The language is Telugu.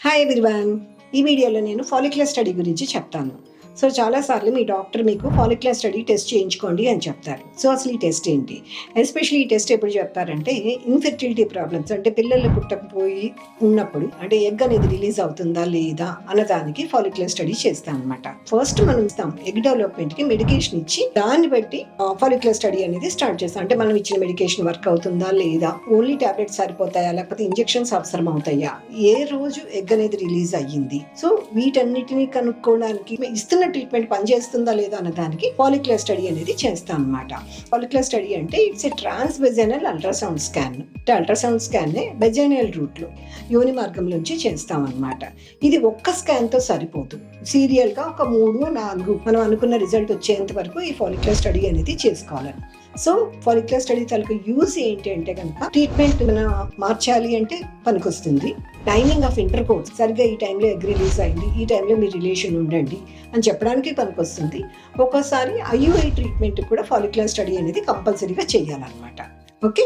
Hi everyone. ఈ వీడియోలో నేను ఫాలిక్యులర్ స్టడీ గురించి చెప్తాను. సో చాలాసార్లు మీ డాక్టర్ మీకు ఫాలిక్యులర్ స్టడీ టెస్ట్ చేయించుకోండి అని చెప్తారు. సో అసలు ఈ టెస్ట్ ఏంటి? ఎస్పెషల్లీ ఈ టెస్ట్ ఎప్పుడు చెప్తారంటే ఇన్ఫెర్టిలిటీ ప్రాబ్లమ్స్, అంటే పిల్లలు పుట్టకపోయి ఉన్నప్పుడు, అంటే ఎగ్ అనేది రిలీజ్ అవుతుందా లేదా అన్నదానికి ఫాలిక్యులర్ స్టడీ చేస్తాం అనమాట. ఫస్ట్ మనం ఇస్తాం ఎగ్ డెవలప్మెంట్కి మెడికేషన్ ఇచ్చి, దాన్ని బట్టి ఫాలిక్యులర్ స్టడీ అనేది స్టార్ట్ చేస్తాం. అంటే మనం ఇచ్చిన మెడికేషన్ వర్క్ అవుతుందా లేదా, ఓన్లీ టాబ్లెట్స్ సరిపోతాయా లేకపోతే ఇంజెక్షన్స్ అవసరం అవుతాయా, ఏ రోజు ఎగ్ అనేది రిలీజ్ అయ్యింది, సో వీటన్నిటిని కనుక్కోవడానికి ఇస్తున్న ట్రీట్మెంట్ పనిచేస్తుందా లేదా అన్న దానికి ఫాలిక్యులర్ స్టడీ అనేది చేస్తాం అనమాట. ఫాలిక్యులర్ స్టడీ అంటే it's a trans vaginal ultrasound scan. అంటే అల్ట్రాసౌండ్ స్కాన్ నే వెజైనల్ రూట్ లో, యోని మార్గం నుంచి చేస్తాం అనమాట. ఇది ఒక్క స్కాన్ తో సరిపోదు, సీరియల్ గా ఒక 3-4 మనం అనుకున్న రిజల్ట్ వచ్చేంత వరకు ఈ ఫాలిక్యులర్ స్టడీ అనేది చేసుకోవాలి. సో ఫాలిక్యులర్ స్టడీ తాలూకు యూజ్ ఏంటి అంటే కనుక, ట్రీట్మెంట్ మనం మార్చాలి అంటే పనికొస్తుంది. టైమింగ్ ఆఫ్ ఇంటర్ కోర్స్, సరిగ్గా ఈ టైంలో ఎగ్ రిలీజ్ అయింది, ఈ టైంలో మీ రిలేషన్ ఉండండి అని చెప్పడానికి పనికొస్తుంది. ఒక్కోసారి IUI ట్రీట్మెంట్ కూడా ఫాలిక్యులర్ స్టడీ అనేది కంపల్సరీగా చేయాలన్నమాట. ఓకే.